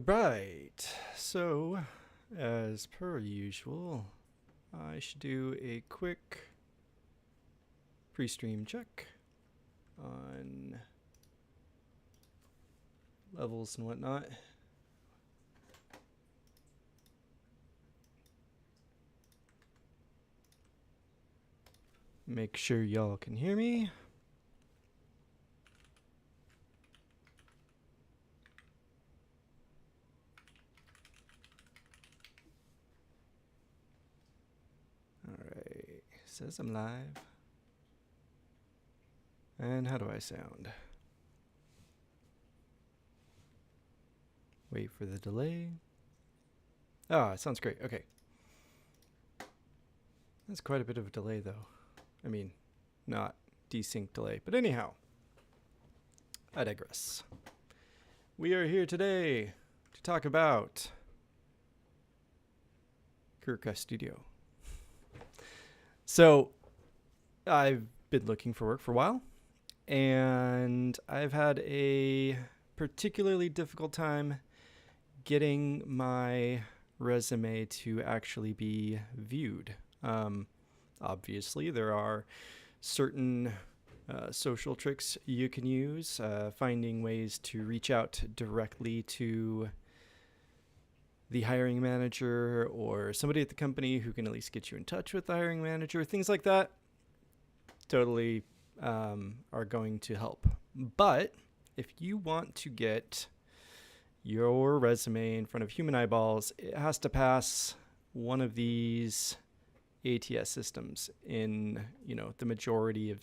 Right, so as per usual, I should do a quick pre-stream check on levels and whatnot. Make sure y'all can hear me. Alright, says I'm live. And how do I sound? Wait for the delay. Ah, it sounds great. Okay. That's quite a bit of a delay though. I mean, not desync delay, but anyhow, I digress. We are here today to talk about CareerCraft.Studio. So, I've been looking for work for a while, and I've had a particularly difficult time getting my resume to actually be viewed. Obviously, there are certain social tricks you can use, finding ways to reach out directly to the hiring manager or somebody at the company who can at least get you in touch with the hiring manager. Things like that totally are going to help. But if you want to get your resume in front of human eyeballs, it has to pass one of these ATS systems in, the majority of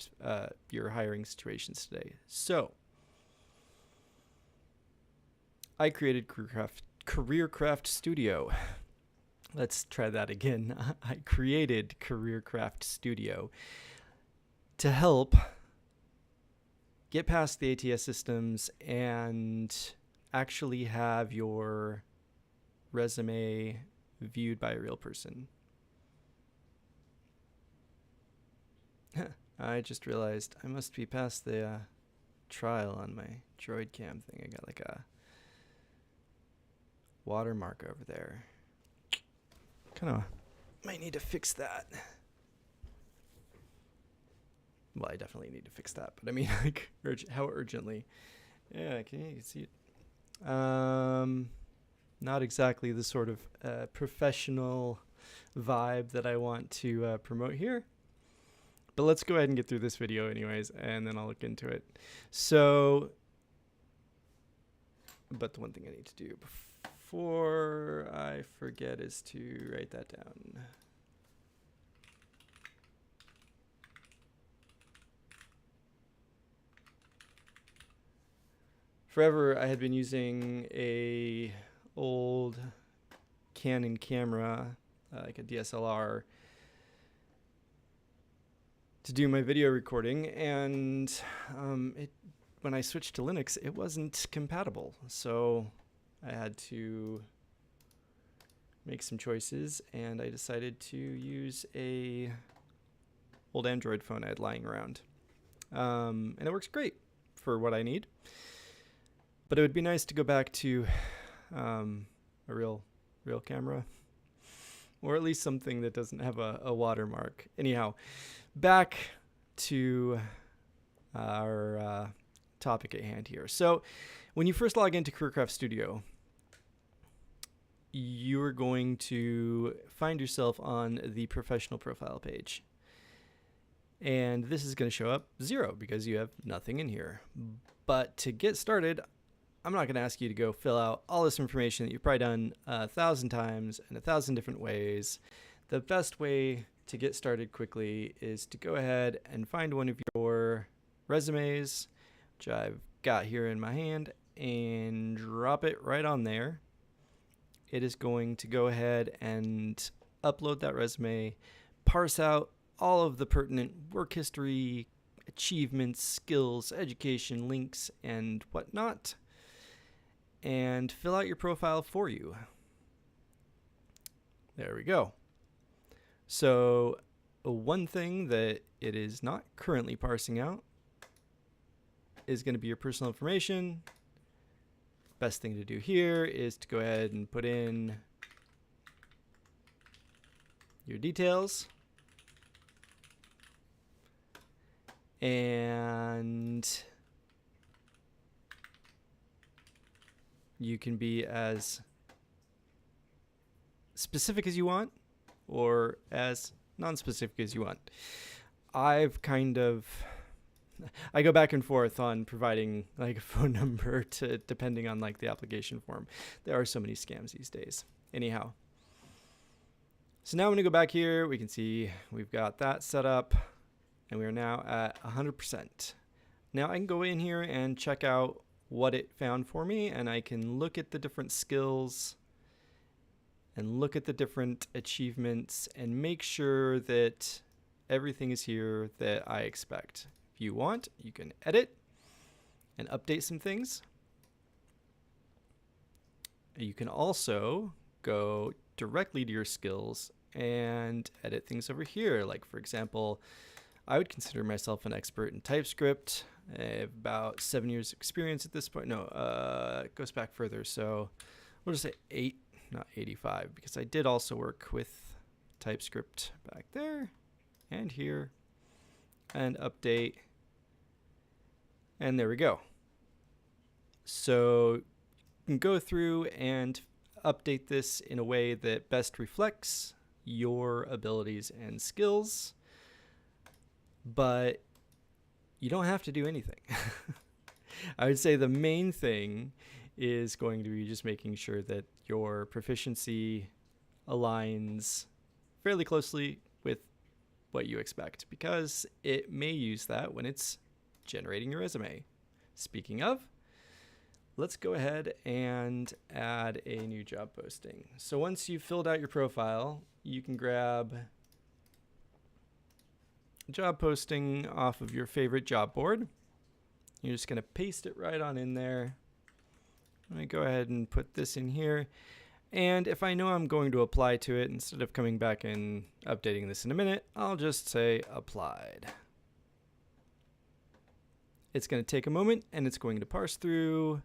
your hiring situations today. So I created CareerCraft.Studio. Let's try that again. I created CareerCraft.Studio to help get past the ATS systems and actually have your resume viewed by a real person. I just realized I must be past the trial on my droid cam thing. I got like a watermark over there. Kind of might need to fix that. Well, I definitely need to fix that, but I mean, like, how urgently? Yeah, can you see it? Not exactly the sort of professional vibe that I want to promote here. But let's go ahead and get through this video anyways, and then I'll look into it. So, but the one thing I need to do before I forget is to write that down. Forever, I had been using a old Canon camera, like a DSLR, to do my video recording, and when I switched to Linux, it wasn't compatible. So I had to make some choices, and I decided to use a old Android phone I had lying around. And it works great for what I need. But it would be nice to go back to a real camera, or at least something that doesn't have a watermark. Anyhow, back to our topic at hand here. So when you first log into CareerCraft.Studio, you're going to find yourself on the professional profile page. And this is going to show up 0 because you have nothing in here. But to get started, I'm not going to ask you to go fill out all this information that you've probably done 1,000 times in 1,000 different ways. The best way to get started quickly is to go ahead and find one of your resumes, which I've got here in my hand, and drop it right on there. It is going to go ahead and upload that resume, parse out all of the pertinent work history, achievements, skills, education, links, and whatnot, and fill out your profile for you. There we go. So one thing that it is not currently parsing out is going to be your personal information, best thing to do here is to go ahead and put in your details. And you can be as specific as you want or as non-specific as you want. I go back and forth on providing like a phone number to depending on like the application form. There are so many scams these days. Anyhow. So now I'm going to go back here. We can see we've got that set up and we are now at 100%. Now I can go in here and check out what it found for me, and I can look at the different skills and look at the different achievements and make sure that everything is here that I expect. If you want, you can edit and update some things. You can also go directly to your skills and edit things over here. Like, for example, I would consider myself an expert in TypeScript. I have about 7 years experience at this point. No, it goes back further. So we'll just say 8, not 85, because I did also work with TypeScript back there and here, and update. And there we go. So you can go through and update this in a way that best reflects your abilities and skills, but you don't have to do anything. I would say the main thing is going to be just making sure that your proficiency aligns fairly closely with what you expect, because it may use that when it's generating your resume. Speaking of, let's go ahead and add a new job posting. So once you've filled out your profile, you can grab a job posting off of your favorite job board. You're just going to paste it right on in there. I'm going to go ahead and put this in here. And if I know I'm going to apply to it, instead of coming back and updating this in a minute, I'll just say applied. It's going to take a moment, and it's going to parse through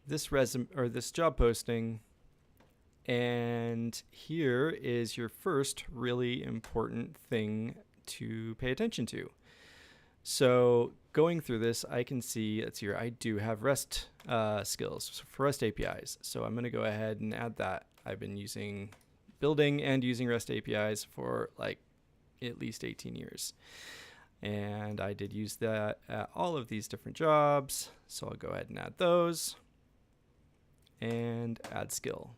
this resume or this job posting. And here is your first really important thing to pay attention to. So going through this, I can see it's here. I do have REST skills for REST APIs. So I'm going to go ahead and add that. I've been building and using REST APIs for like at least 18 years. And I did use that at all of these different jobs. So I'll go ahead and add those and add skill.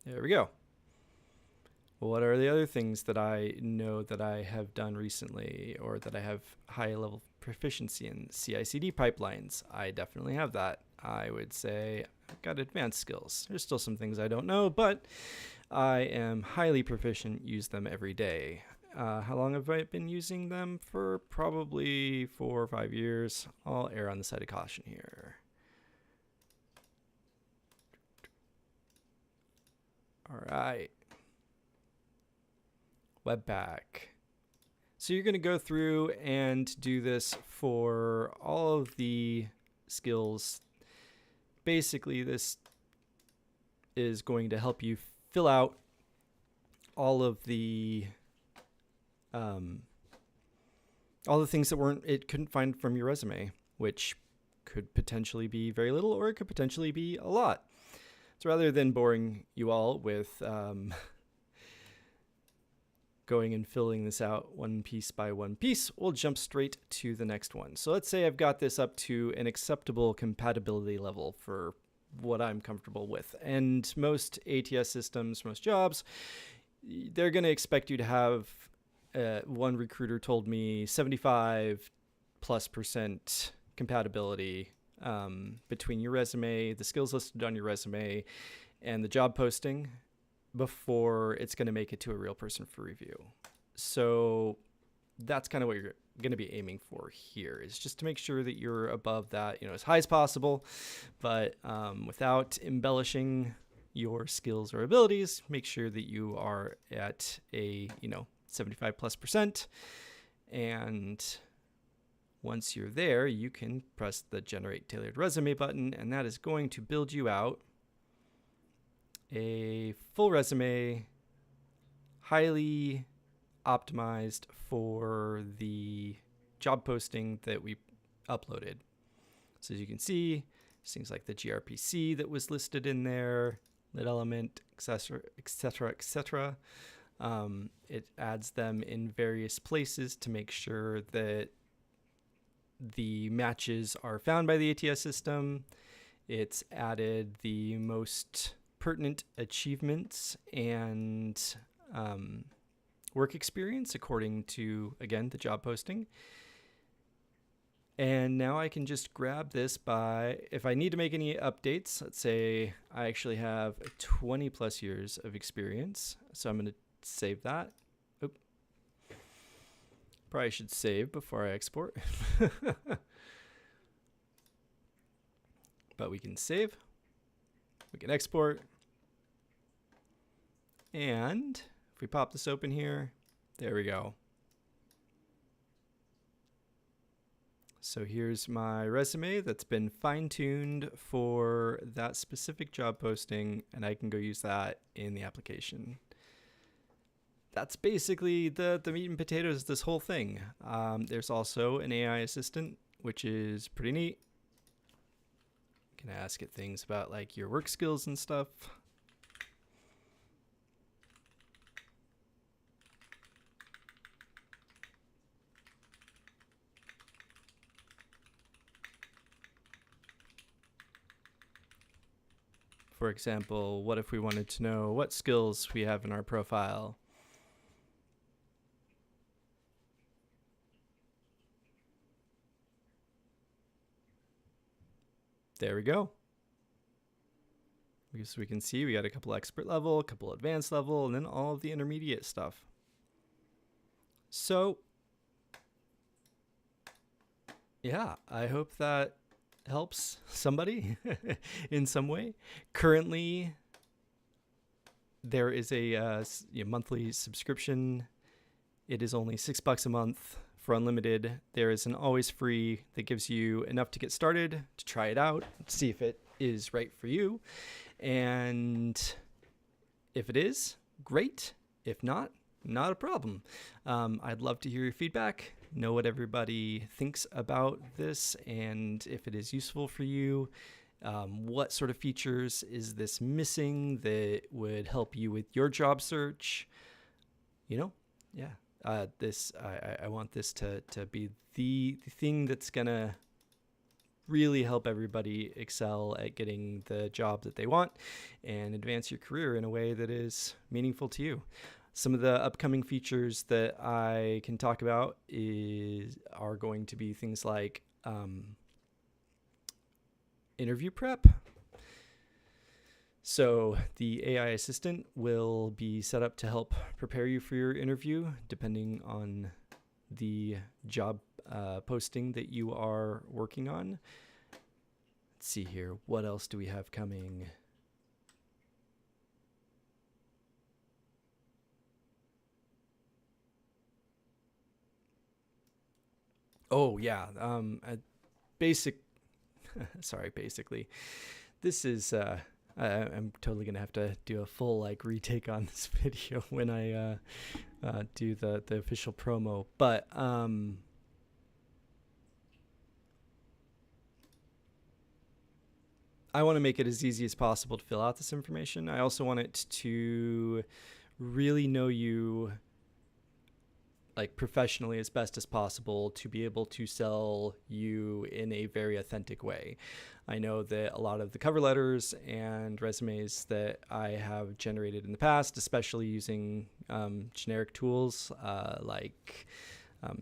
There we go. What are the other things that I know that I have done recently or that I have high level proficiency in? CI/CD pipelines. I definitely have that. I would say I've got advanced skills. There's still some things I don't know, but I am highly proficient, use them every day. How long have I been using them? For probably 4 or 5 years. I'll err on the side of caution here. All right. Webpack. So you're going to go through and do this for all of the skills. Basically, this is going to help you fill out all of the things that it couldn't find from your resume, which could potentially be very little or it could potentially be a lot. So rather than boring you all with going and filling this out one piece by one piece, we'll jump straight to the next one. So let's say I've got this up to an acceptable compatibility level for what I'm comfortable with. And most ATS systems, most jobs, they're going to expect you to have, one recruiter told me 75+% compatibility between your resume, the skills listed on your resume, and the job posting before it's going to make it to a real person for review. So that's kind of what you're going to be aiming for here, is just to make sure that you're above that, as high as possible, but without embellishing your skills or abilities. Make sure that you are at a 75+%. And Once you're there, you can press the Generate Tailored Resume button, and that is going to build you out a full resume, highly optimized for the job posting that we uploaded. So as you can see, things like the gRPC that was listed in there, lit element, etc., etc., etc. It adds them in various places to make sure that the matches are found by the ATS system. It's added the most pertinent achievements and work experience according to, again, the job posting. And now I can just grab this by, if I need to make any updates, let's say I actually have 20 plus years of experience. So I'm going to save that. Oop. Probably should save before I export. But we can save. We can export. And if we pop this open here, there we go. So here's my resume that's been fine-tuned for that specific job posting, and I can go use that in the application. That's basically the meat and potatoes of this whole thing. There's also an AI assistant, which is pretty neat. You can ask it things about like your work skills and stuff. For example, what if we wanted to know what skills we have in our profile? There we go. So we can see we got a couple expert level, a couple advanced level, and then all of the intermediate stuff. So yeah, I hope that helps somebody in some way. Currently, there is a monthly subscription. It is only $6 a month for unlimited. There is an always free that gives you enough to get started, to try it out, see if it is right for you. And if it is, great. If not, not a problem. I'd love to hear your feedback, know what everybody thinks about this, and if it is useful for you. What sort of features is this missing that would help you with your job search? I want this to be the thing that's gonna really help everybody excel at getting the job that they want and advance your career in a way that is meaningful to you. Some of the upcoming features that I can talk about are going to be things like interview prep. So the AI assistant will be set up to help prepare you for your interview, depending on the job posting that you are working on. Let's see here. What else do we have coming? Oh yeah, basically, this is. I'm totally gonna have to do a full retake on this video when I do the official promo. But I want to make it as easy as possible to fill out this information. I also want it to really know you professionally as best as possible to be able to sell you in a very authentic way. I know that a lot of the cover letters and resumes that I have generated in the past, especially using generic tools like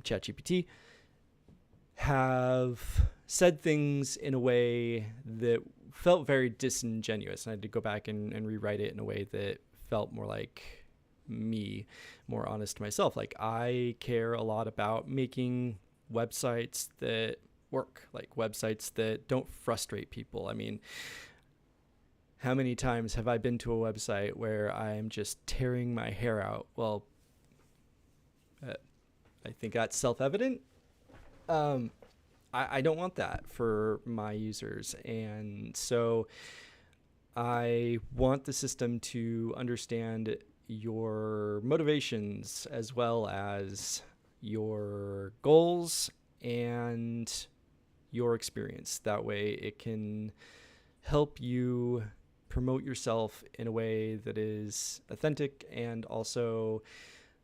ChatGPT, have said things in a way that felt very disingenuous. And I had to go back and rewrite it in a way that felt more like me, more honest to myself. I care a lot about making websites that work, websites that don't frustrate people. I mean, how many times have I been to a website where I'm just tearing my hair out? Well, I think that's self-evident. I don't want that for my users. And so I want the system to understand your motivations as well as your goals and your experience. That way it can help you promote yourself in a way that is authentic and also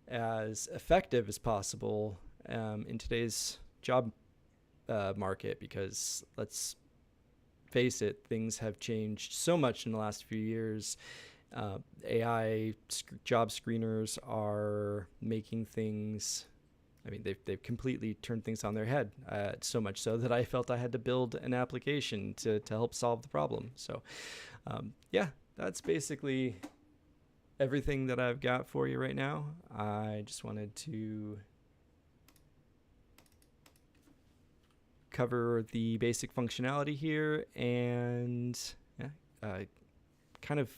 as effective as possible in today's job market, because let's face it, things have changed so much in the last few years. AI job screeners are making things. I mean, they've completely turned things on their head, so much so that I felt I had to build an application to help solve the problem. So, yeah, that's basically everything that I've got for you right now. I just wanted to cover the basic functionality here and kind of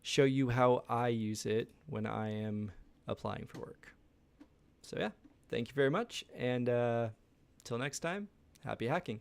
show you how I use it when I am applying for work. So yeah, thank you very much. And till next time, happy hacking.